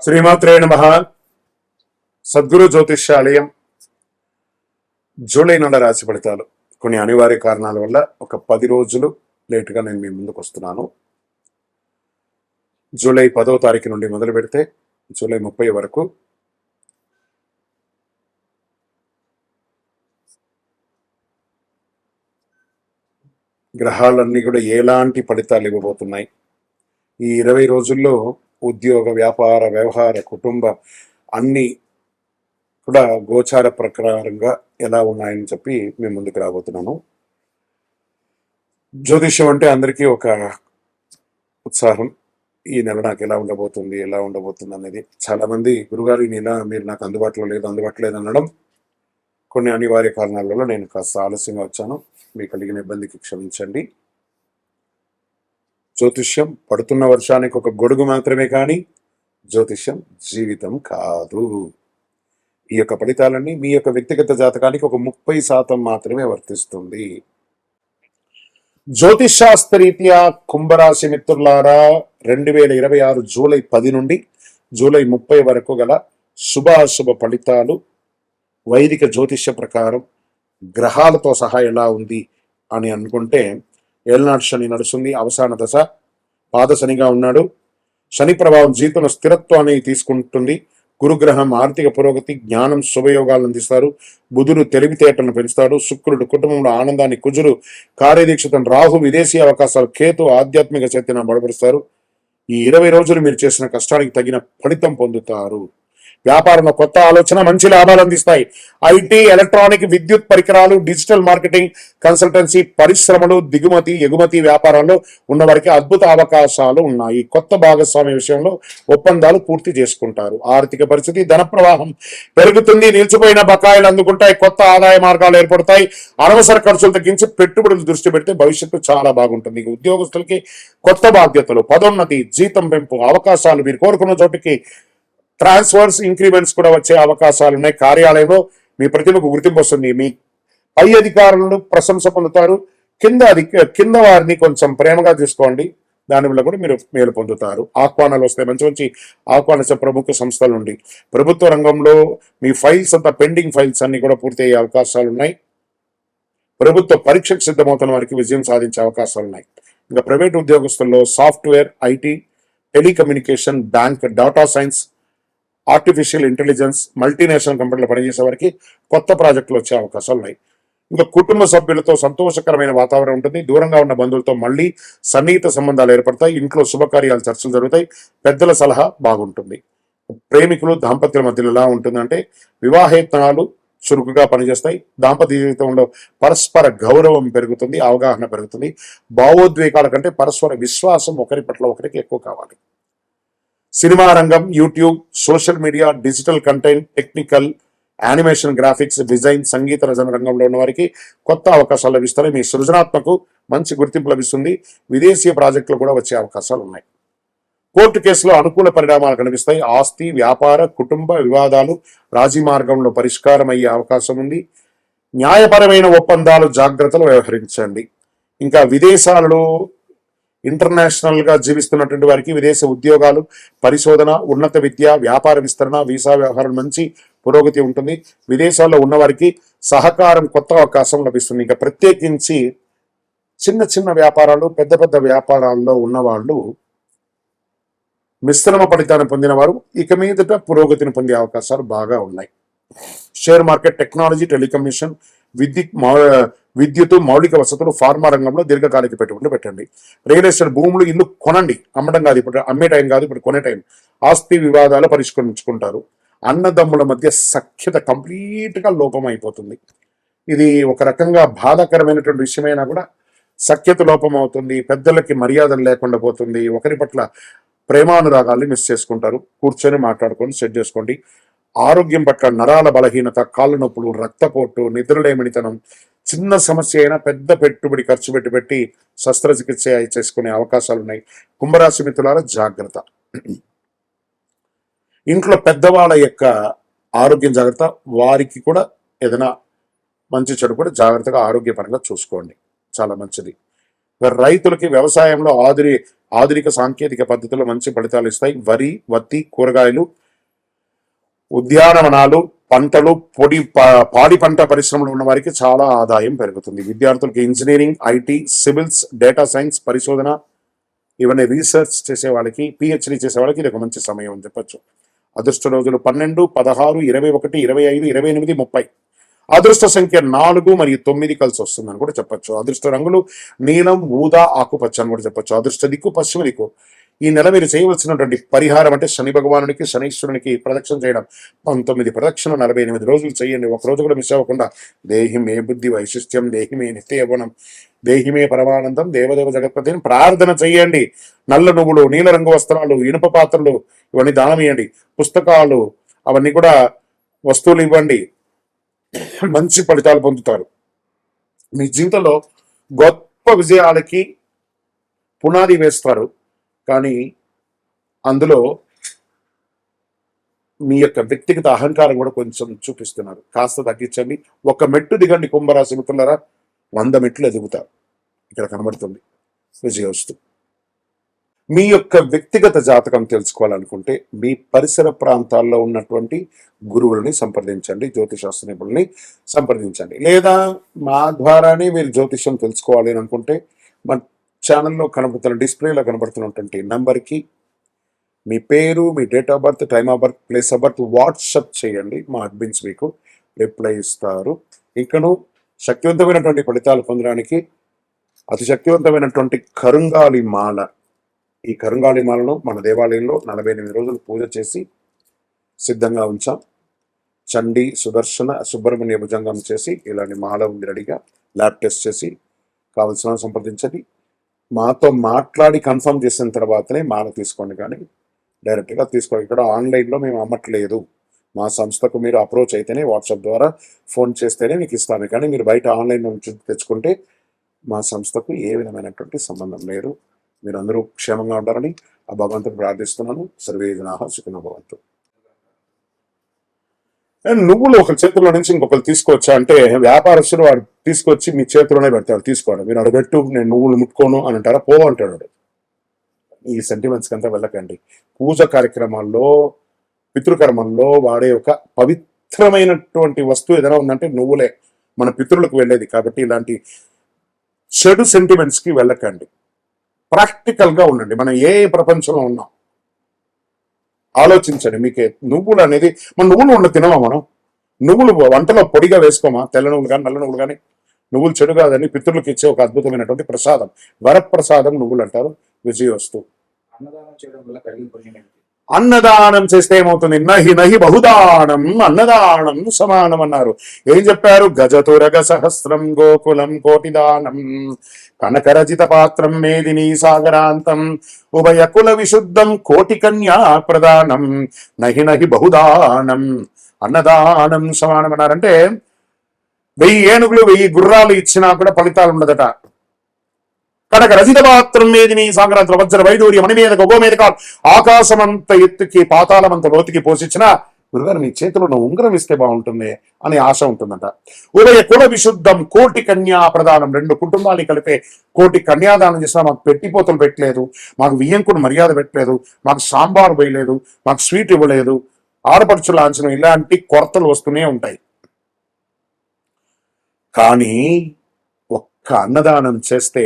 శ్రీమాత్రే నమః. సద్గురు జ్యోతిష్యాలయం జూలై నెల రాశి ఫలితాలు కొన్ని అనివార్య కారణాల వల్ల ఒక 10 రోజులు లేటుగా నేను మీ ముందుకు వస్తున్నాను. జూలై 10వ తారీఖు నుండి మొదలు పెడితే జూలై 30 వరకు గ్రహాలన్నీ కూడా ఎలాంటి ఫలితాలు ఇవ్వబోతున్నాయి, ఈ 20 రోజుల్లో ఉద్యోగ, వ్యాపార, వ్యవహార, కుటుంబ అన్ని కూడా గోచార ప్రకారంగా ఎలా ఉన్నాయని చెప్పి మేము ముందుకు రాబోతున్నాను. జ్యోతిష్యం అంటే అందరికీ ఒక ఉత్సాహం. ఈ నెల నాకు ఎలా ఉండబోతుంది అనేది. చాలా మంది గురుగారు ఈ నెల మీరు నాకు అందుబాటులో లేదు అనడం కొన్ని అనివార్య కారణాల వల్ల నేను కాస్త ఆలస్యంగా వచ్చాను. మీకు కలిగిన ఇబ్బందికి క్షమించండి. జ్యోతిష్యం పడుతున్న వర్షానికి ఒక గొడుగు మాత్రమే, కానీ జ్యోతిష్యం జీవితం కాదు. ఈ యొక్క ఫలితాలన్నీ మీ యొక్క వ్యక్తిగత జాతకానికి ఒక 30% మాత్రమే వర్తిస్తుంది. జ్యోతిషాస్త్రరీత్యా కుంభరాశి మిత్రులారా, 2026 జూలై 10 నుండి జూలై 30 వరకు గల శుభాశుభ ఫలితాలు వైదిక జ్యోతిష్య ప్రకారం గ్రహాలతో సహా ఎలా ఉంది అని అనుకుంటే, ఏళ్ళనాటి శని నడుస్తుంది, అవసాన దశ, పాదశనిగా ఉన్నాడు. శని ప్రభావం జీవితంలో స్థిరత్వాన్ని తీసుకుంటుంది. గురుగ్రహం ఆర్థిక పురోగతి, జ్ఞానం, శుభయోగాలను అందిస్తారు. బుధుడు తెలివితేటలను పెంచుతాడు. శుక్రుడు కుటుంబంలో ఆనందాన్ని, కుజుడు కార్యదీక్షతను, రాహు విదేశీ అవకాశాలు, కేతు ఆధ్యాత్మిక శక్తిని బలపరుస్తారు. ఈ 20 రోజులు మీరు చేసిన కష్టానికి తగిన ఫలితం పొందుతారు. వ్యాపారంలో కొత్త ఆలోచన మంచి లాభాలు అందిస్తాయి. ఐటీ, ఎలక్ట్రానిక్, విద్యుత్ పరికరాలు, డిజిటల్ మార్కెటింగ్, కన్సల్టెన్సీ, పరిశ్రమలు, దిగుమతి, ఎగుమతి వ్యాపారాల్లో ఉన్నవారికి అద్భుత అవకాశాలు ఉన్నాయి. కొత్త భాగస్వామ్య విషయంలో ఒప్పందాలు పూర్తి చేసుకుంటారు. ఆర్థిక పరిస్థితి, ధన ప్రవాహం పెరుగుతుంది. నిలిచిపోయిన బకాయిలు అందుకుంటాయి. కొత్త ఆదాయ మార్గాలు ఏర్పడతాయి. అనవసర ఖర్చులు తగ్గించి పెట్టుబడులు దృష్టి పెడితే భవిష్యత్తు చాలా బాగుంటుంది. ఉద్యోగస్తులకి కొత్త బాధ్యతలు, పదోన్నతి, జీతం పెంపు అవకాశాలు, మీరు కోరుకున్న చోటికి ట్రాన్స్ఫర్స్, ఇంక్రిమెంట్స్ కూడా వచ్చే అవకాశాలు ఉన్నాయి. కార్యాలయంలో మీ ప్రతిభకు గుర్తింపు వస్తుంది. మీ పై అధికారులను ప్రశంస పొందుతారు. కింద వారిని కొంచెం ప్రేమగా చూసుకోండి, దానివల్ల కూడా మీరు మేలు పొందుతారు. ఆహ్వానాలు వస్తాయి, మంచి మంచి ఆహ్వానించే ప్రముఖ సంస్థల నుండి. ప్రభుత్వ రంగంలో మీ ఫైల్స్ అంతా పెండింగ్ ఫైల్స్ అన్ని కూడా పూర్తి అయ్యే అవకాశాలు ఉన్నాయి. ప్రభుత్వ పరీక్షకు సిద్ధమవుతున్న వారికి విజయం సాధించే అవకాశాలు ఉన్నాయి. ఇంకా ప్రైవేట్ ఉద్యోగస్తుల్లో software, IT, telecommunication, bank, data science, artificial intelligence, multinational కంపెనీలో పనిచేసే వారికి కొత్త ప్రాజెక్టులు వచ్చే అవకాశాలు ఉన్నాయి. ఇంకా కుటుంబ సభ్యులతో సంతోషకరమైన వాతావరణం ఉంటుంది. దూరంగా ఉన్న బంధువులతో మళ్ళీ సన్నిహిత సంబంధాలు ఏర్పడతాయి. ఇంట్లో శుభకార్యాలు, చర్చలు జరుగుతాయి. పెద్దల సలహా బాగుంటుంది. ప్రేమికులు, దాంపత్యుల మధ్యలో ఎలా ఉంటుందంటే, వివాహేతనాలు చురుకుగా పనిచేస్తాయి. దాంపత్య జీవితంలో పరస్పర గౌరవం పెరుగుతుంది, అవగాహన పెరుగుతుంది. భావోద్వేగాల కంటే పరస్పర విశ్వాసం ఒకరి పట్ల ఒకరికి ఎక్కువ కావాలి. సినిమా రంగం, YouTube, social media, digital content, technical, animation, graphics, design, సంగీత రచన రంగంలో ఉన్న వారికి కొత్త అవకాశాలు లభిస్తాయి. మీ సృజనాత్మకు మంచి గుర్తింపు లభిస్తుంది. విదేశీ ప్రాజెక్టులు కూడా వచ్చే అవకాశాలు ఉన్నాయి. కోర్టు కేసులో అనుకూల పరిణామాలు కనిపిస్తాయి. ఆస్తి, వ్యాపార, కుటుంబ వివాదాలు రాజీ మార్గంలో పరిష్కారం అయ్యే అవకాశం ఉంది. న్యాయపరమైన ఒప్పందాలు జాగ్రత్తలు వ్యవహరించండి. ఇంకా విదేశాలలో ఇంటర్నేషనల్ గా జీవిస్తున్నటువంటి వారికి విదేశ ఉద్యోగాలు, పరిశోధన, ఉన్నత విద్య, వ్యాపార విస్తరణ, వీసా వ్యవహారం మంచి పురోగతి ఉంటుంది. విదేశాల్లో ఉన్నవారికి సహకారం, కొత్త అవకాశం లభిస్తుంది. ఇంకా ప్రత్యేకించి చిన్న చిన్న వ్యాపారాలు, పెద్ద పెద్ద వ్యాపారాల్లో ఉన్నవాళ్ళు మిశ్రమ ఫలితాన్ని పొందిన వారు ఇక మీదట పురోగతిని పొందే అవకాశాలు బాగా ఉన్నాయి. షేర్ మార్కెట్, టెక్నాలజీ, టెలికమ్యూనికేషన్, విద్యుత్, మౌలిక వసతులు, ఫార్మా రంగంలో దీర్ఘకాలిక పెట్టుబడులు పెట్టండి. రియల్ ఎస్టేట్, భూములు, ఇల్లు కొనండి. అమ్మడం కాదు, ఇప్పుడు అమ్మే టైం కాదు, ఇప్పుడు కొనే టైం. ఆస్తి వివాదాలు పరిష్కరించుకుంటారు. అన్నదమ్ముల మధ్య సఖ్యత కంప్లీట్ గా లోపం అయిపోతుంది. ఇది ఒక రకంగా బాధాకరమైనటువంటి విషయమైనా కూడా సఖ్యత లోపం అవుతుంది. పెద్దలకి మర్యాదలు లేకుండా పోతుంది. ఒకరి పట్ల ప్రేమానురాగాల్ని మిస్ చేసుకుంటారు. కూర్చొని మాట్లాడుకొని సెట్ చేసుకోండి. ఆరోగ్యం పట్ల నరాల బలహీనత, కాళ్ళ నొప్పులు, రక్తపోటు, నిద్రలేమినితనం, చిన్న సమస్య అయినా పెద్ద పెట్టుబడి ఖర్చు పెట్టి శస్త్రచికిత్స చేసుకునే అవకాశాలు ఉన్నాయి. కుంభరాశి మిత్రులారా, జాగ్రత్త. ఇంట్లో పెద్దవాళ్ళ యొక్క ఆరోగ్యం జాగ్రత్త. వారికి కూడా ఏదైనా మంచి చెడు కూడా జాగ్రత్తగా ఆరోగ్యపరంగా చూసుకోండి, చాలా మంచిది. రైతులకి వ్యవసాయంలో ఆధునిక సాంకేతిక పద్ధతులు మంచి ఫలితాలు ఇస్తాయి. వరి, వత్తి, కూరగాయలు, ఉద్యానవనాలు, పంటలు, పాడి పంట పరిశ్రమలో ఉన్న వారికి చాలా ఆదాయం పెరుగుతుంది. విద్యార్థులకి engineering, IT, civils, data science, పరిశోధన, ఇవన్నీ రీసెర్చ్ చేసే వాళ్ళకి, పిహెచ్డి చేసే వాళ్ళకి ఇది ఒక మంచి సమయం అని చెప్పొచ్చు. అదృష్ట రోజులు 12, 16, 21, 25, 28, 30. అదృష్ట సంఖ్య 4 మరియు 9 కలిసి వస్తుందని కూడా చెప్పొచ్చు. అదృష్ట రంగులు నీలం, ఊదా, ఆకుపచ్చ అని కూడా చెప్పొచ్చు. అదృష్ట దిక్కు పశ్చిమ దిక్కు. ఈ నెల మీరు చేయవలసినటువంటి పరిహారం అంటే శని భగవానుడికి, శనీశ్వరునికి ప్రదక్షిణ చేయడం. 19 ప్రదక్షిణ 48 రోజులు చేయండి. ఒక రోజు కూడా మిస్ అవ్వకుండా. దేహి మే బుద్ధి వైశిష్ట్యం, దేహి మే నిత్య యవ్వనం, దేహి మే పరమానందం, దేవదేవ జగత్పతిని ప్రార్థన చేయండి. నల్ల నువ్వులు, నీల రంగు వస్త్రాలు, ఇనుప పాత్రలు ఇవన్నీ దానం ఇవ్వండి. పుస్తకాలు అవన్నీ కూడా వస్తువులు ఇవ్వండి. మంచి ఫలితాలు పొందుతారు. మీ జీవితంలో గొప్ప విజయాలకి పునాది వేస్తారు. కానీ అందులో మీ యొక్క వ్యక్తిగత అహంకారం కూడా కొంచెం చూపిస్తున్నారు. కాస్త తగ్గించండి. ఒక మెట్టు దిగండి కుంభరాశి మిత్రులారా, 100 మెట్లు ఎదుగుతారు. ఇక్కడ కనబడుతుంది విజయోస్తు. మీ యొక్క వ్యక్తిగత జాతకం తెలుసుకోవాలనుకుంటే మీ పరిసర ప్రాంతాల్లో ఉన్నటువంటి గురువులని సంప్రదించండి, జ్యోతిషాస్త్ర నిపుణుల్ని సంప్రదించండి. లేదా మా ద్వారానే మీరు జ్యోతిషం తెలుసుకోవాలి అని అనుకుంటే మా ఛానల్లో కనబడుతున్న డిస్ప్లేలో కనబడుతున్నటువంటి నంబర్కి మీ పేరు, మీ date of birth, time of birth, place of birth WhatsApp చేయండి. మా అడ్మిన్స్ మీకు రిప్లై ఇస్తారు. ఇంకను శక్తివంతమైనటువంటి ఫలితాలు పొందడానికి అతి శక్తివంతమైనటువంటి కరుంగాలి మాల, ఈ కరుంగాలి మాలను మన దేవాలయంలో 48 రోజులు పూజ చేసి సిద్ధంగా ఉంచాం. చండీ, సుదర్శన, సుబ్రహ్మణ్య భుజంగం చేసి ఇలాంటి మాల ఉంది రెడీగా. ల్యాబ్ టెస్ట్ చేసి కావలసిన సంప్రదించండి. మాతో మాట్లాడి కన్ఫర్మ్ చేసిన తర్వాతనే మాల తీసుకోండి, కానీ డైరెక్ట్గా తీసుకోండి. ఇక్కడ ఆన్లైన్లో మేము అమ్మట్లేదు. మా సంస్థకు మీరు అప్రోచ్ అయితేనే, వాట్సాప్ ద్వారా ఫోన్ చేస్తేనే మీకు ఇస్తాను. కానీ మీరు బయట ఆన్లైన్ నుంచి తెచ్చుకుంటే మా సంస్థకు ఏ విధమైనటువంటి సంబంధం లేదు. మీరు అందరూ క్షేమంగా ఉండాలని ఆ భగవంతుని ప్రార్థిస్తున్నాను. సర్వే జనాః సుఖినో భవంతు. నువ్వులు ఒకరి చేతుల్లో నుంచి ఇంకొకరు తీసుకోవచ్చా అంటే, వ్యాపారస్తులు వాడు తీసుకొచ్చి మీ చేతిలోనే పెడతాడు. తీసుకోవాలి. మీరు అడగట్టు నేను నువ్వులు ముట్టుకోను అని అంటారా? పో అంటాడు. ఈ సెంటిమెంట్స్కి అంతా వెళ్ళకండి. పూజ కార్యక్రమాల్లో, పితృకర్మల్లో వాడే ఒక పవిత్రమైనటువంటి వస్తువు ఏదైనా ఉందంటే నువ్వులే, మన పితృలకు వెళ్ళేది. కాబట్టి ఇలాంటి చెడు సెంటిమెంట్స్కి వెళ్ళకండి. ప్రాక్టికల్గా ఉండండి. మనం ఏ ప్రపంచంలో ఉన్నాం ఆలోచించండి. మీకే నువ్వులు అనేది, మన నువ్వులు ఉండ తినమా? మనం నువ్వులు వంటలో పొడిగా వేసుకోమా? తెల్ల నువ్వులు కానీ నల్ల నువ్వులు కానీ. నువ్వులు చెడు కాదని పితృలకు ఇచ్చే ఒక అద్భుతమైనటువంటి ప్రసాదం, వరప్రసాదం నువ్వులు అంటారు. విజయోస్తు. అన్నదానం చేస్తే ఏమవుతుంది? నహి నహి బహుదానం అన్నదానం సమానం అన్నారు. ఏం చెప్పారు? గజతురగ సహస్రం గోకులం కోటిదానం కనకరజిత పాత్రం మేదిని సాగరాంతం ఉభయ కుల విశుద్ధం కోటి కన్యా ప్రదానం నహి నహి బహుదానం అన్నదానం సమానం అన్నారంటే 1000 ఏనుగులు 1000 గుర్రాలు ఇచ్చినా కూడా ఫలితాలు ఉండదట. కనుక రజిత పాత్రం మేదిని సాగరాంత వజ్ర వైడూర్య మణిమేద గోమేద ఆకాశమంత ఎత్తుకి పాతాళమంత లోతుకి పోషించిన గురుగారు మీ చేతిలో ఉన్న ఉంగరం ఇస్తే బాగుంటుంది అనే ఆశ ఉంటుందట. ఉదయ కుల విశుద్ధం కోటి కన్యా ప్రదానం, 2 కుటుంబాలు కలిపే కోటి కన్యాదానం చేసినా మాకు పెట్టిపోతలు పెట్టలేదు, మాకు వియ్యంకుడు మర్యాద పెట్టలేదు, మాకు సాంబారు వేయలేదు, మాకు స్వీట్ ఇవ్వలేదు, ఆడపడుచు లాంఛనం, ఇలాంటి కొరతలు వస్తూనే ఉంటాయి. కానీ ఒక్క అన్నదానం చేస్తే,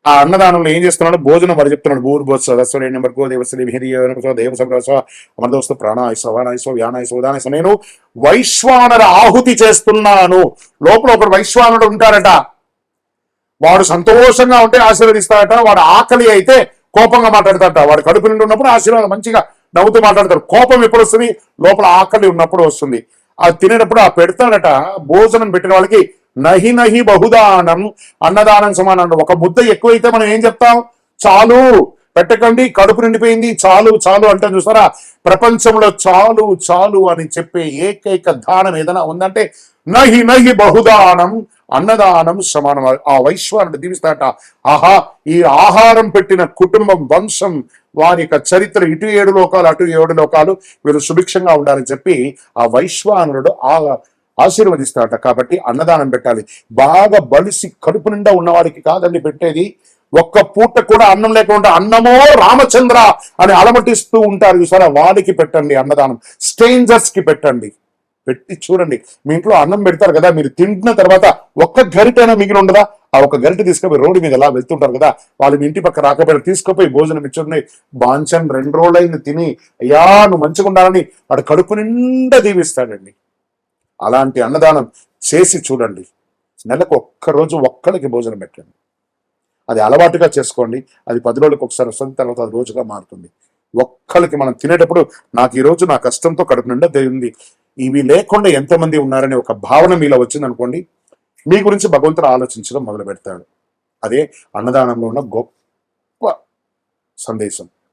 ఆ అన్నదానంలో ఏం చేస్తున్నాడు? భోజనం వాడు చెప్తున్నాడు. భూర్భోత్స సదస్సు నెంబర్ గో దేవస్థ దేవ సంగ్రహ అమరదోస్తు ప్రాణాయస్వ వానాయస్వ వ్యానాయస్వ ఉదానయస్వ. నేను వైశ్వానర ఆహుతి చేస్తున్నాను. లోపల ఒకడు వైశ్వానుడు ఉంటారట. వాడు సంతోషంగా ఉంటే ఆశీర్వదిస్తాడట. వాడు ఆకలి అయితే కోపంగా మాట్లాడతాడట. వాడు కడుపు నిండి ఉన్నప్పుడు ఆశీర్వాదం మంచిగా నవ్వుతూ మాట్లాడతాడు. కోపం ఎప్పుడు వస్తుంది? లోపల ఆకలి ఉన్నప్పుడు వస్తుంది. అది తినేటప్పుడు ఆ పెడతాడట. భోజనం పెట్టిన వాళ్ళకి నహి నహి బహుదానం అన్నదానం సమానం. ఒక ముద్ద ఎక్కువైతే మనం ఏం చెప్తాం? చాలు, పెట్టకండి, కడుపు నిండిపోయింది, చాలు చాలు అంటే చూస్తారా? ప్రపంచంలో చాలు చాలు అని చెప్పే ఏకైక దానం ఏదైనా ఉందంటే నహి నహి బహుదానం అన్నదానం సమానం. ఆ వైశ్వానుడు దీవిస్తాడట. ఆహా, ఈ ఆహారం పెట్టిన కుటుంబం, వంశం, వారి యొక్క చరిత్ర, ఇటు 7 లోకాలు అటు 7 లోకాలు, వీరు సుభిక్షంగా ఉండాలని చెప్పి ఆ వైశ్వానుడు ఆశీర్వదిస్తాడట. కాబట్టి అన్నదానం పెట్టాలి. బాగా బలిసి కడుపు నిండా ఉన్నవాడికి కాదండి పెట్టేది. ఒక్క పూట కూడా అన్నం లేకుండా అన్నమో రామచంద్ర అని అలమటిస్తూ ఉంటారు చూసారా, వాడికి పెట్టండి అన్నదానం. స్ట్రేంజర్స్ కి పెట్టండి. పెట్టి చూడండి. మీ ఇంట్లో అన్నం పెడతారు కదా, మీరు తింటున్న తర్వాత ఒక్క గరిటైనా మిగిలి ఉండదా? ఆ ఒక గరిట తీసుకుపోయి రోడ్డు మీద ఎలా వెళ్తుంటారు కదా, వాళ్ళు మీ ఇంటి పక్క రాకపోయినా తీసుకుపోయి భోజనం ఇచ్చుండి, బాంచన్ 2 రోజులైంది తిని, అయ్యా నువ్వు మంచిగా ఉండాలని వాడు కడుపు నిండా దీవిస్తాడండి. అలాంటి అన్నదానం చేసి చూడండి. నెలకు ఒక్కరోజు ఒక్కరికి భోజనం పెట్టండి. అది అలవాటుగా చేసుకోండి. అది 10 రోజులకు ఒకసారి వస్తుంది, తర్వాత అది రోజుగా మారుతుంది. ఒక్కరికి మనం తినేటప్పుడు నాకు ఈ రోజు నా కష్టంతో కడుపు నిండా ఉంది, ఇవి లేకుండా ఎంతమంది ఉన్నారనే ఒక భావన మీలో వచ్చింది అనుకోండి, మీ గురించి భగవంతుడు ఆలోచించడం మొదలు పెడతాడు. అదే అన్నదానంలో ఉన్న గొప్ప సందేశం.